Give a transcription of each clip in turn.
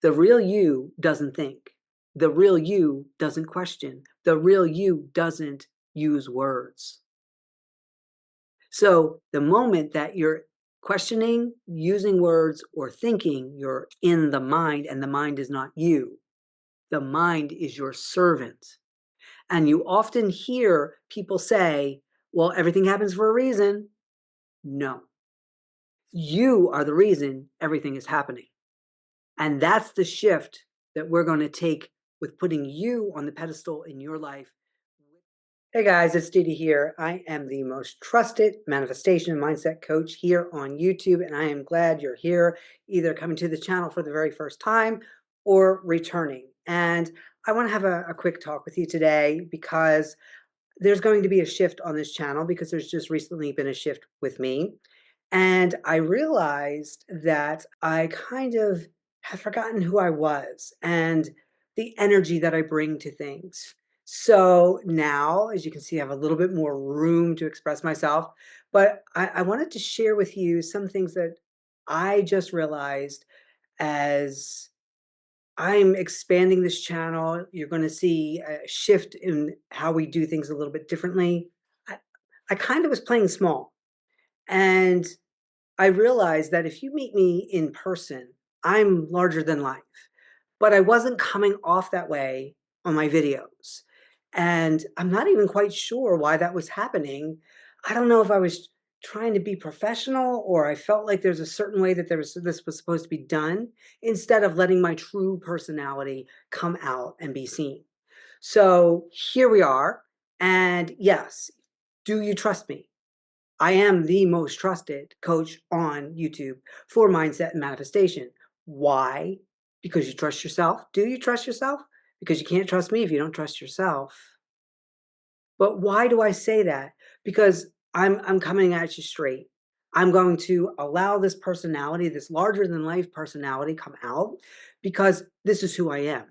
The real you doesn't think. The real you doesn't question. The real you doesn't use words. So the moment that you're questioning, using words, or thinking, you're in the mind, and the mind is not you. The mind is your servant. And you often hear people say, well, everything happens for a reason. No, you are the reason everything is happening. And that's the shift that we're going to take with putting you on the pedestal in your life. Hey guys, it's Dede here. I am the most trusted manifestation mindset coach here on YouTube, and I am glad you're here, either coming to the channel for the very first time or returning. And I want to have a quick talk with you today because there's going to be a shift on this channel because there's just recently been a shift with me. And I realized that I kind of have forgotten who I was and the energy that I bring to things. So now, as you can see, I have a little bit more room to express myself. But I wanted to share with you some things that I just realized as I'm expanding this channel. You're going to see a shift in how we do things a little bit differently. I, I kind of was playing small. And I realized that if you meet me in person, I'm larger than life, but I wasn't coming off that way on my videos. And I'm not even quite sure why that was happening. I don't know if I was trying to be professional or I felt like there's a certain way that this was supposed to be done instead of letting my true personality come out and be seen. So here we are. And yes, do you trust me? I am the most trusted coach on YouTube for mindset and manifestation. Why? Because you trust yourself. Do you trust yourself? Because you can't trust me if you don't trust yourself. But why do I say that? Because I'm coming at you straight. I'm going to allow this personality, this larger than life personality come out because this is who I am.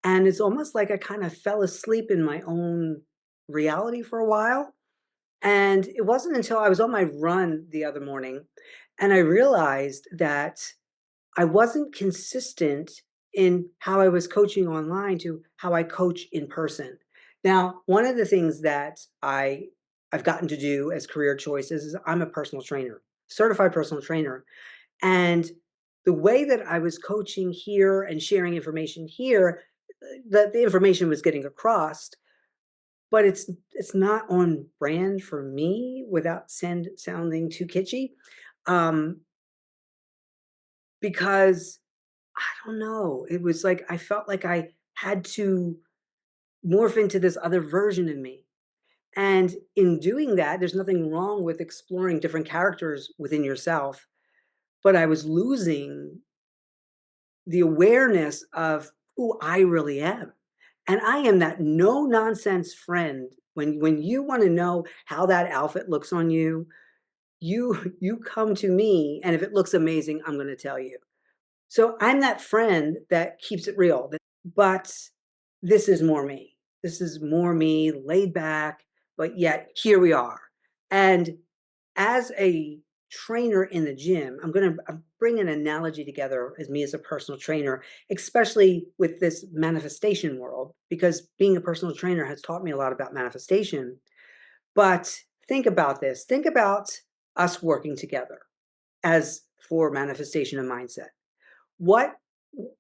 And it's almost like I kind of fell asleep in my own reality for a while. And it wasn't until I was on my run the other morning and I realized that I wasn't consistent in how I was coaching online to how I coach in person. Now, one of the things that I've gotten to do as career choices is I'm a personal trainer, certified personal trainer. And the way that I was coaching here and sharing information here, the information was getting across, but it's not on brand for me without sounding too kitschy, um, because I don't know, it was like I felt like I had to morph into this other version of me, and in doing that, there's nothing wrong with exploring different characters within yourself, but I was losing the awareness of who I really am. And I am that no nonsense friend. When you want to know how that outfit looks on you, you come to me, and if it looks amazing, I'm going to tell you. So I'm that friend that keeps it real. But this is more me. This is more me, laid back, but yet here we are. And as a trainer in the gym, I'm bring an analogy together as me as a personal trainer, especially with this manifestation world, because being a personal trainer has taught me a lot about manifestation. But think about this. Think about us working together as for manifestation and mindset. What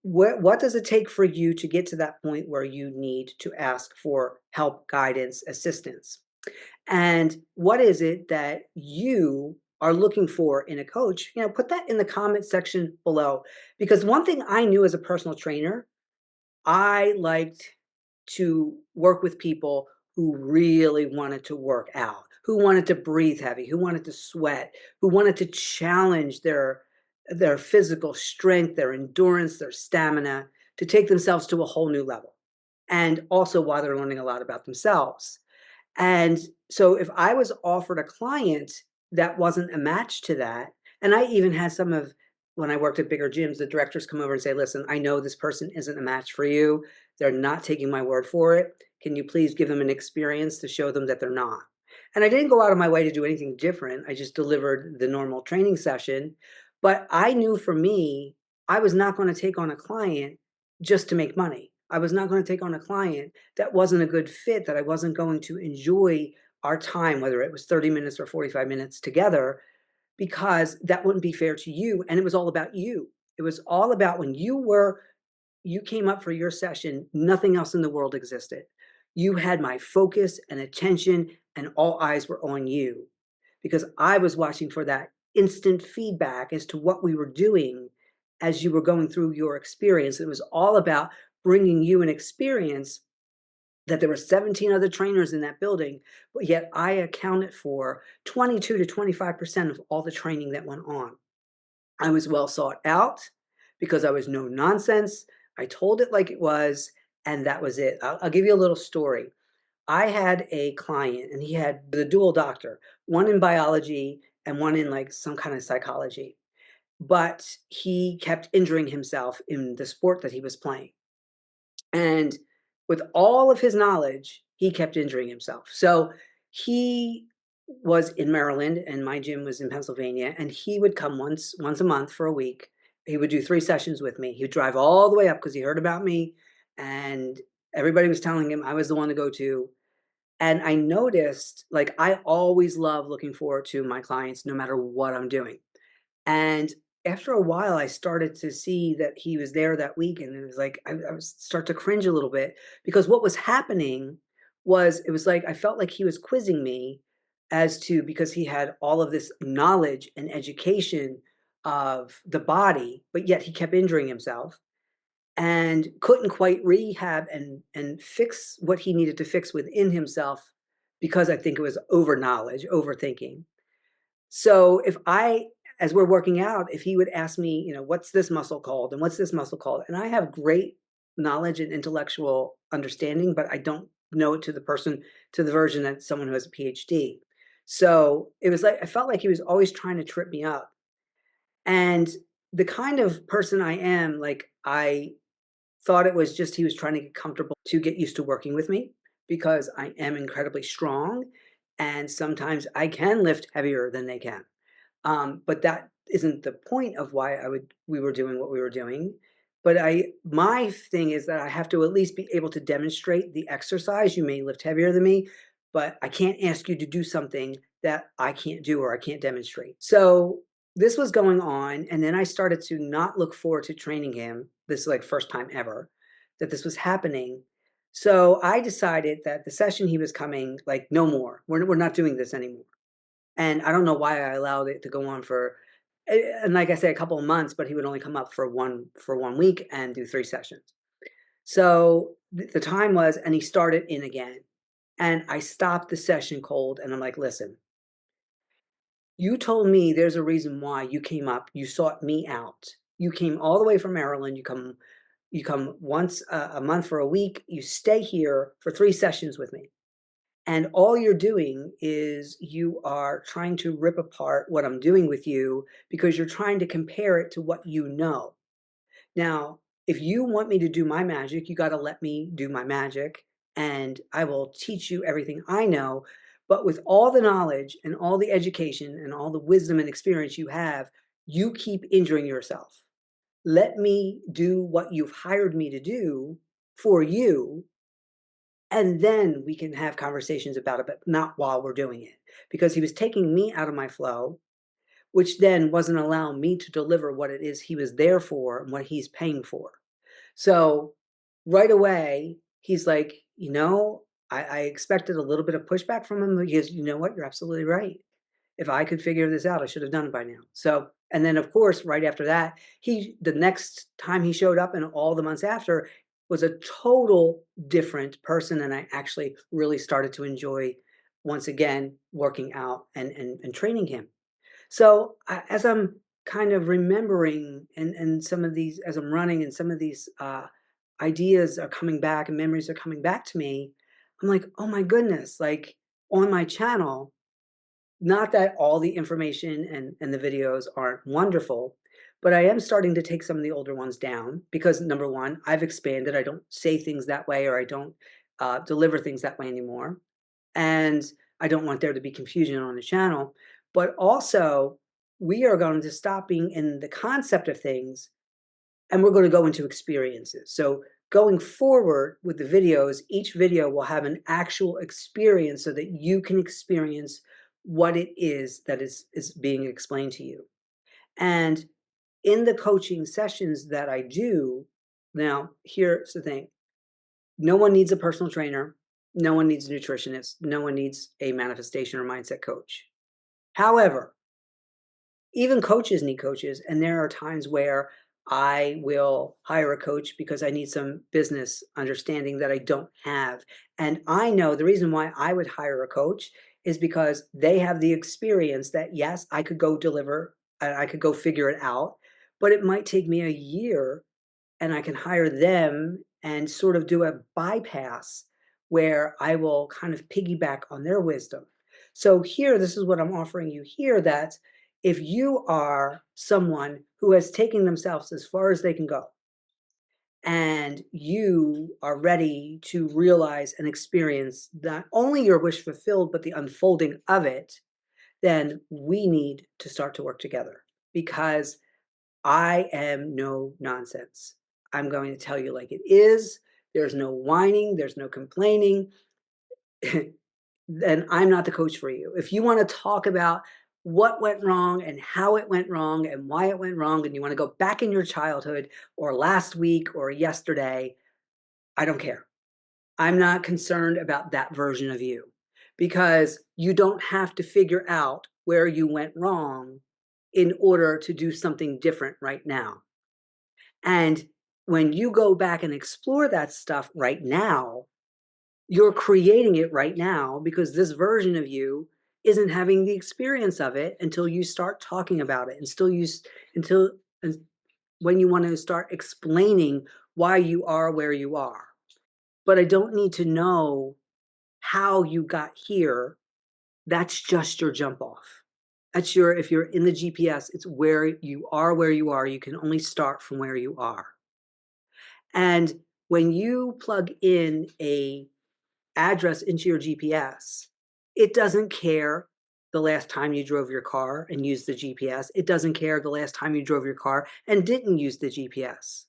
what does it take for you to get to that point where you need to ask for help, guidance, assistance? And what is it that you are looking for in a coach? Put that in the comment section below. Because one thing I knew as a personal trainer, I liked to work with people who really wanted to work out, who wanted to breathe heavy, who wanted to sweat, who wanted to challenge their physical strength, their endurance, their stamina to take themselves to a whole new level. And also while they're learning a lot about themselves. And so if I was offered a client that wasn't a match to that, and I even had some of when I worked at bigger gyms, the directors come over and say, listen, I know this person isn't a match for you. They're not taking my word for it. Can you please give them an experience to show them that they're not? And I didn't go out of my way to do anything different. I just delivered the normal training session. But I knew for me, I was not gonna take on a client just to make money. I was not gonna take on a client that wasn't a good fit, that I wasn't going to enjoy our time, whether it was 30 minutes or 45 minutes together, because that wouldn't be fair to you, and it was all about you. It was all about when you came up for your session, nothing else in the world existed. You had my focus and attention, and all eyes were on you because I was watching for that instant feedback as to what we were doing as you were going through your experience. It was all about bringing you an experience that there were 17 other trainers in that building, but yet I accounted for 22 to 25% of all the training that went on. I was well sought out because I was no nonsense. I told it like it was, and that was it. I'll give you a little story. I had a client, and he had the dual doctor, one in biology and one in like some kind of psychology. But he kept injuring himself in the sport that he was playing. And with all of his knowledge, he kept injuring himself. So he was in Maryland and my gym was in Pennsylvania, and he would come once a month for a week. He would do 3 sessions with me. He would drive all the way up because he heard about me, and everybody was telling him I was the one to go to. And I noticed, like, I always love looking forward to my clients no matter what I'm doing. And after a while, I started to see that he was there that week, and it was like I was start to cringe a little bit because what was happening was it was like I felt like he was quizzing me as to because he had all of this knowledge and education of the body, but yet he kept injuring himself and couldn't quite rehab and fix what he needed to fix within himself because I think it was over knowledge, overthinking. So if I as we're working out, if he would ask me, "What's this muscle called, and what's this muscle called?" And I have great knowledge and intellectual understanding, but I don't know it to the version that someone who has a PhD. So, it was like I felt like he was always trying to trip me up. And the kind of person I am, like, I thought it was just he was trying to get comfortable to get used to working with me because I am incredibly strong, and sometimes I can lift heavier than they can. But that isn't the point of why we were doing what we were doing. But my thing is that I have to at least be able to demonstrate the exercise. You may lift heavier than me, but I can't ask you to do something that I can't do or I can't demonstrate. So this was going on, and then I started to not look forward to training him. This is like first time ever that this was happening. So I decided that the session he was coming, like, no more. We're not doing this anymore. And I don't know why I allowed it to go on for and like I say, a couple of months, but he would only come up for 1 week and do 3 sessions. So, the time was and he started in again, and I stopped the session cold, and I'm like, "Listen, you told me there's a reason why you came up, you sought me out. You came all the way from Maryland, you come once a month for a week, you stay here for 3 sessions with me. And all you're doing is you are trying to rip apart what I'm doing with you because you're trying to compare it to what you know. Now, if you want me to do my magic, you got to let me do my magic and I will teach you everything I know. But with all the knowledge and all the education and all the wisdom and experience you have, you keep injuring yourself. Let me do what you've hired me to do for you, and then we can have conversations about it, but not while we're doing it. Because he was taking me out of my flow, which then wasn't allowing me to deliver what it is he was there for and what he's paying for. So right away, he's like, I expected a little bit of pushback from him. He goes, you know what? You're absolutely right. If I could figure this out, I should have done it by now. So, and then of course, right after that, the next time he showed up and all the months after was a total different person. And I actually really started to enjoy once again working out and training him. So as I'm kind of remembering and some of these, as I'm running and some of these ideas are coming back and memories are coming back to me, I'm like, oh my goodness, like on my channel, not that all the information and the videos aren't wonderful, but I am starting to take some of the older ones down because number one, I've expanded. I don't say things that way or I don't deliver things that way anymore. And I don't want there to be confusion on the channel. But also, we are going to stop being in the concept of things and we're going to go into experiences. So going forward with the videos, each video will have an actual experience so that you can experience what it is that is being explained to you. And in the coaching sessions that I do, now here's the thing. No one needs a personal trainer. No one needs a nutritionist. No one needs a manifestation or mindset coach. However, even coaches need coaches. And there are times where I will hire a coach because I need some business understanding that I don't have. And I know the reason why I would hire a coach is because they have the experience that, yes, I could go deliver, I could go figure it out, but it might take me a year, and I can hire them and sort of do a bypass where I will kind of piggyback on their wisdom. So here, this is what I'm offering you here, that if you are someone who has taken themselves as far as they can go, and you are ready to realize and experience not only your wish fulfilled, but the unfolding of it, then we need to start to work together, because I am no nonsense. I'm going to tell you like it is. There's no whining, there's no complaining. Then I'm not the coach for you. If you want to talk about what went wrong and how it went wrong and why it went wrong, and you want to go back in your childhood or last week or yesterday, I don't care. I'm not concerned about that version of you, because you don't have to figure out where you went wrong in order to do something different right now. And when you go back and explore that stuff right now, you're creating it right now, because this version of you isn't having the experience of it until you start talking about it, until when you want to start explaining why you are where you are. But I don't need to know how you got here. That's just your jump off. That's your, if you're in the GPS, it's where you are where you are. You can only start from where you are. And when you plug in a address into your GPS, it doesn't care the last time you drove your car and used the GPS. It doesn't care the last time you drove your car and didn't use the GPS.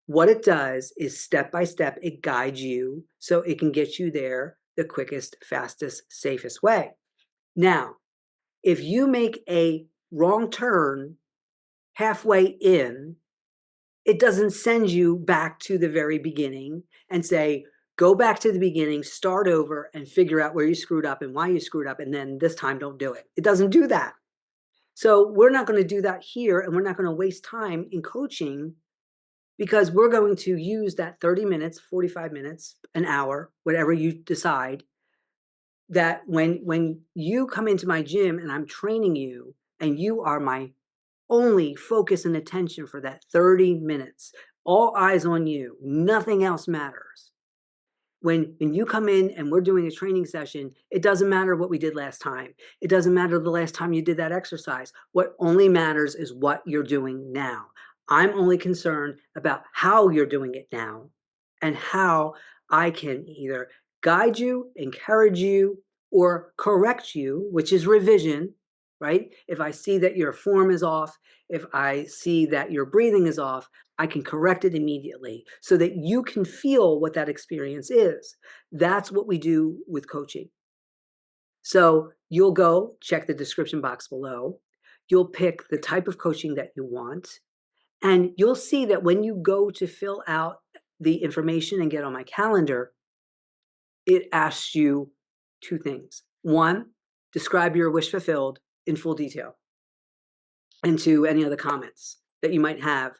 What it does is step by step, it guides you so it can get you there the quickest, fastest, safest way. Now, if you make a wrong turn halfway in, it doesn't send you back to the very beginning and say, go back to the beginning, start over, and figure out where you screwed up and why you screwed up, and then this time don't do it. It doesn't do that. So we're not going to do that here, and we're not going to waste time in coaching, because we're going to use that 30 minutes, 45 minutes, an hour, whatever you decide, that when you come into my gym and I'm training you and you are my only focus and attention for that 30 minutes, all eyes on you, nothing else matters. When you come in and we're doing a training session, it doesn't matter what we did last time. It doesn't matter the last time you did that exercise. What only matters is what you're doing now. I'm only concerned about how you're doing it now, and how I can either guide you, encourage you, or correct you, which is revision, right? If I see that your form is off, if I see that your breathing is off, I can correct it immediately so that you can feel what that experience is. That's what we do with coaching. So you'll go check the description box below. You'll pick the type of coaching that you want. And you'll see that when you go to fill out the information and get on my calendar, it asks you two things. One, describe your wish fulfilled in full detail, and two, any other comments that you might have.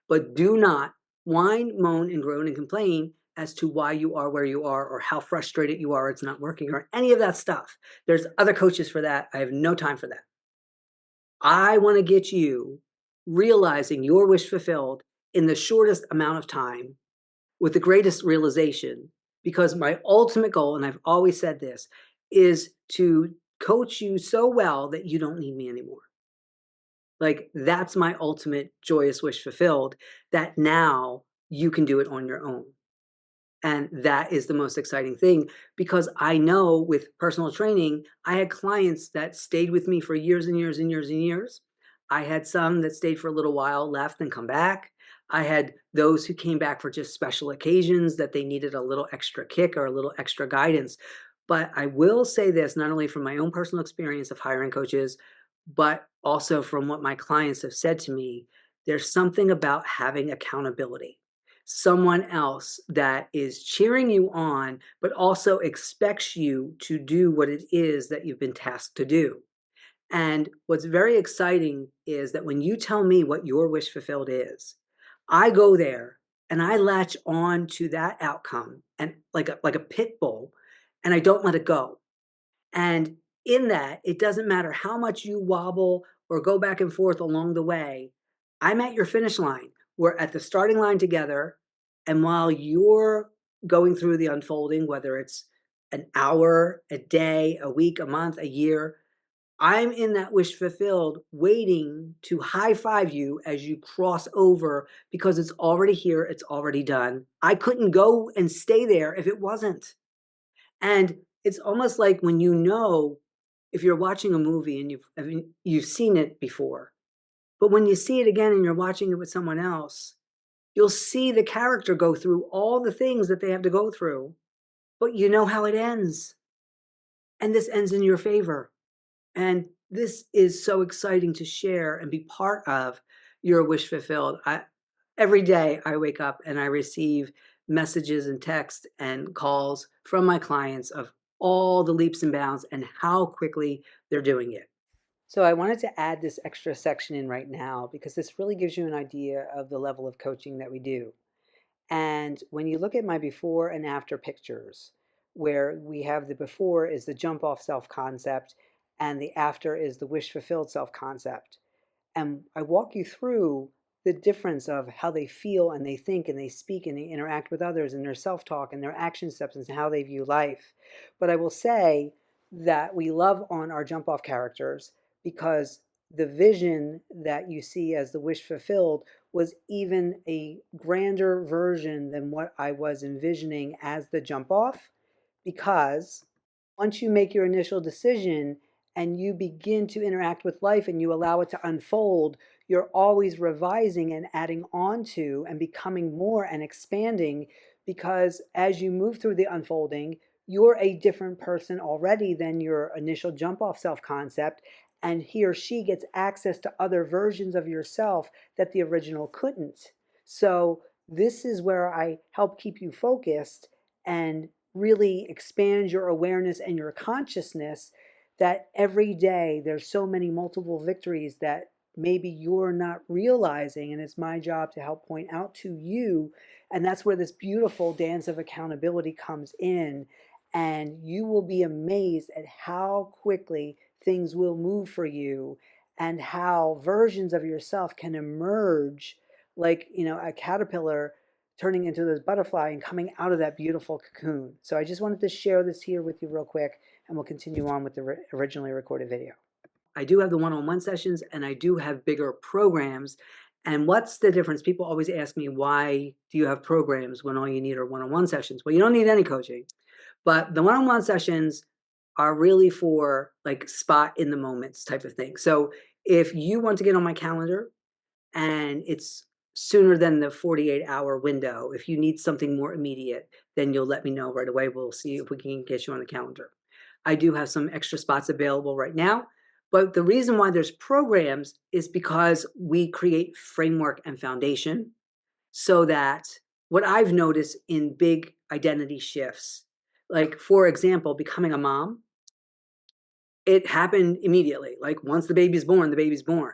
But do not whine, moan, and groan and complain as to why you are where you are, or how frustrated you are it's not working, or any of that stuff. There's other coaches for that. I have no time for that. I want to get you realizing your wish fulfilled in the shortest amount of time with the greatest realization, because my ultimate goal, and I've always said this, is to coach you so well that you don't need me anymore. Like, that's my ultimate joyous wish fulfilled, that now you can do it on your own. And that is the most exciting thing, because I know with personal training, I had clients that stayed with me for years and years and years and years. I had some that stayed for a little while, left, and come back. I had those who came back for just special occasions that they needed a little extra kick or a little extra guidance. But I will say this, not only from my own personal experience of hiring coaches, but also from what my clients have said to me, there's something about having accountability. Someone else that is cheering you on, but also expects you to do what it is that you've been tasked to do. And what's very exciting is that when you tell me what your wish fulfilled is, I go there and I latch on to that outcome and like a pit bull, and I don't let it go. And in that, it doesn't matter how much you wobble or go back and forth along the way. I'm at your finish line. We're at the starting line together. And while you're going through the unfolding, whether it's an hour, a day, a week, a month, a year, I'm in that wish fulfilled, waiting to high five you as you cross over because it's already here, it's already done. I couldn't go and stay there if it wasn't. And it's almost like when if you're watching a movie and you've seen it before, but when you see it again and you're watching it with someone else, you'll see the character go through all the things that they have to go through, but you know how it ends. And this ends in your favor. And this is so exciting to share and be part of your wish fulfilled. Every day I wake up and I receive messages and texts and calls from my clients of all the leaps and bounds and how quickly they're doing it. So I wanted to add this extra section in right now because this really gives you an idea of the level of coaching that we do. And when you look at my before and after pictures, where we have the before is the jump off self concept and the after is the wish fulfilled self concept. And I walk you through the difference of how they feel and they think and they speak and they interact with others and their self talk and their action steps and how they view life. But I will say that we love on our jump off characters because the vision that you see as the wish fulfilled was even a grander version than what I was envisioning as the jump off, because once you make your initial decision and you begin to interact with life and you allow it to unfold, you're always revising and adding on to and becoming more and expanding, because as you move through the unfolding, you're a different person already than your initial jump off self concept. And he or she gets access to other versions of yourself that the original couldn't. So, this is where I help keep you focused and really expand your awareness and your consciousness, that every day there's so many multiple victories that maybe you're not realizing, and it's my job to help point out to you. And that's where this beautiful dance of accountability comes in, and you will be amazed at how quickly things will move for you and how versions of yourself can emerge, like, a caterpillar turning into this butterfly and coming out of that beautiful cocoon. So I just wanted to share this here with you real quick, and we'll continue on with the originally recorded video. I do have the one-on-one sessions and I do have bigger programs. And what's the difference? People always ask me, why do you have programs when all you need are one-on-one sessions? Well, you don't need any coaching, but the one-on-one sessions are really for like spot in the moments type of thing. So if you want to get on my calendar and it's sooner than the 48-hour window, if you need something more immediate, then you'll let me know right away. We'll see if we can get you on the calendar. I do have some extra spots available right now, but the reason why there's programs is because we create framework and foundation, so that what I've noticed in big identity shifts, like for example, becoming a mom, it happened immediately. Like once the baby's born, the baby's born.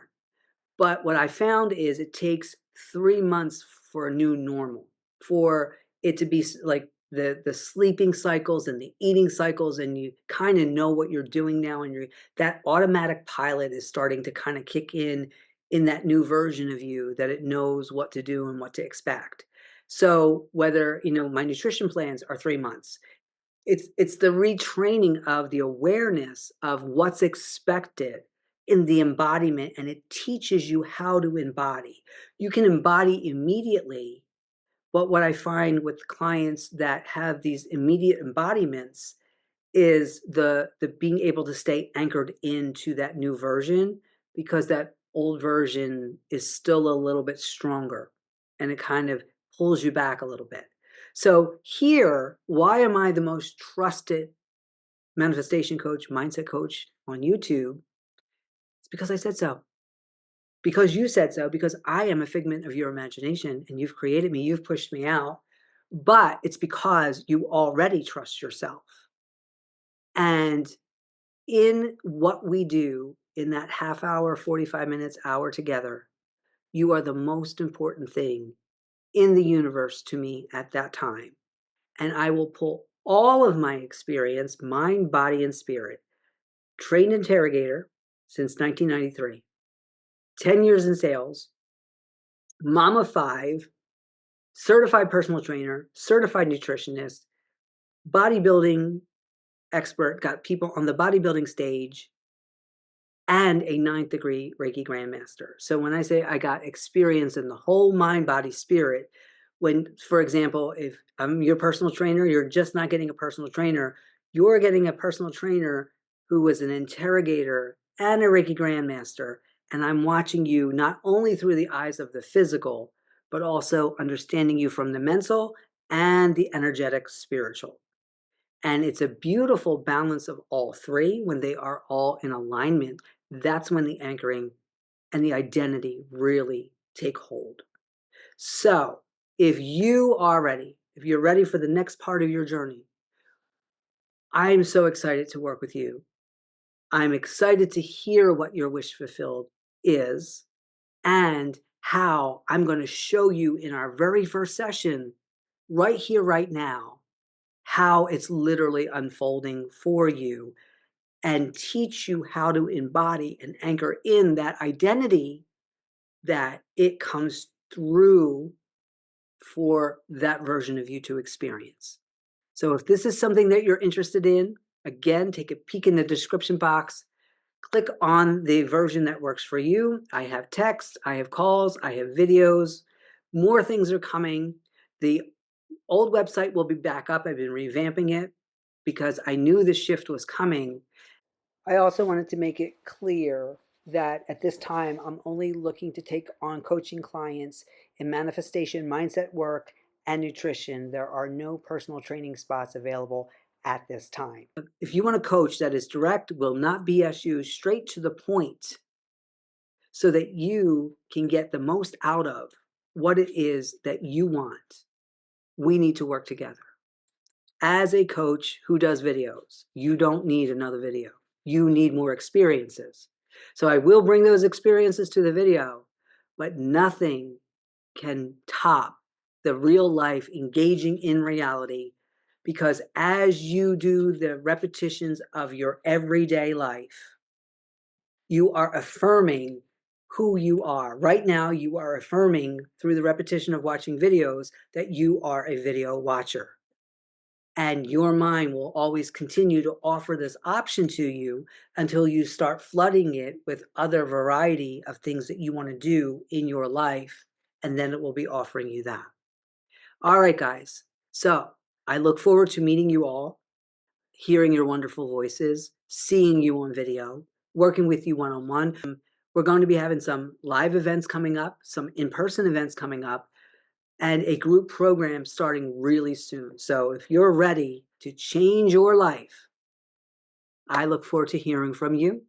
But what I found is it takes 3 months for a new normal, for it to be like the sleeping cycles and the eating cycles, and you kind of know what you're doing now, and that automatic pilot is starting to kind of kick in that new version of you, that it knows what to do and what to expect. So whether, my nutrition plans are 3 months, it's the retraining of the awareness of what's expected in the embodiment, and it teaches you how to embody. You can embody immediately, but what I find with clients that have these immediate embodiments is the being able to stay anchored into that new version, because that old version is still a little bit stronger. and it kind of pulls you back a little bit. So here, why am I the most trusted manifestation coach, mindset coach on YouTube? It's because I said so. Because you said so, because I am a figment of your imagination and you've created me, you've pushed me out, but it's because you already trust yourself. And in what we do in that half hour, 45 minutes, hour together, you are the most important thing in the universe to me at that time. And I will pull all of my experience, mind, body, and spirit, trained interrogator since 1993, 10 years in sales, mom of 5, certified personal trainer, certified nutritionist, bodybuilding expert, got people on the bodybuilding stage, and a 9th degree Reiki Grandmaster. So when I say I got experience in the whole mind, body, spirit, when, for example, if I'm your personal trainer, you're just not getting a personal trainer, you're getting a personal trainer who was an interrogator and a Reiki Grandmaster. And I'm watching you not only through the eyes of the physical, but also understanding you from the mental and the energetic spiritual. And it's a beautiful balance of all three when they are all in alignment. That's when the anchoring and the identity really take hold. So if you are ready, if you're ready for the next part of your journey, I'm so excited to work with you. I'm excited to hear what your wish fulfilled is and how I'm going to show you in our very first session, right here, right now, how it's literally unfolding for you and teach you how to embody and anchor in that identity that it comes through for that version of you to experience. So if this is something that you're interested in, again, take a peek in the description box. Click on the version that works for you. I have text, I have calls, I have videos. More things are coming. The old website will be back up. I've been revamping it because I knew the shift was coming. I also wanted to make it clear that at this time, I'm only looking to take on coaching clients in manifestation, mindset work, and nutrition. There are no personal training spots available at this time. If you want a coach that is direct, will not BS you, straight to the point, so that you can get the most out of what it is that you want, we need to work together. As a coach who does videos, you don't need another video. You need more experiences. So I will bring those experiences to the video, but nothing can top the real life engaging in reality, because as you do the repetitions of your everyday life, you are affirming who you are. Right now, you are affirming through the repetition of watching videos that you are a video watcher. And your mind will always continue to offer this option to you until you start flooding it with other variety of things that you want to do in your life. And then it will be offering you that. All right, guys. So I look forward to meeting you all, hearing your wonderful voices, seeing you on video, working with you one-on-one. We're going to be having some live events coming up, some in-person events coming up, and a group program starting really soon. So if you're ready to change your life, I look forward to hearing from you.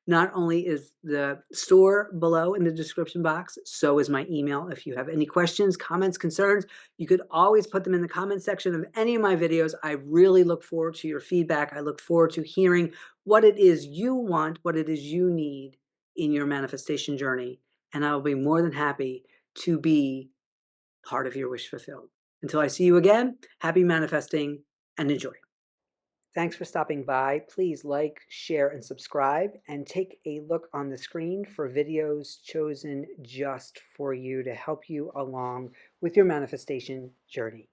Not only is the store below in the description box, so is my email. If you have any questions, comments, concerns, you could always put them in the comment section of any of my videos. I really look forward to your feedback. I look forward to hearing what it is you want, what it is you need in your manifestation journey. And I will be more than happy to be part of your wish fulfilled. Until I see you again, happy manifesting and enjoy. Thanks for stopping by. Please like, share, and subscribe, and take a look on the screen for videos chosen just for you to help you along with your manifestation journey.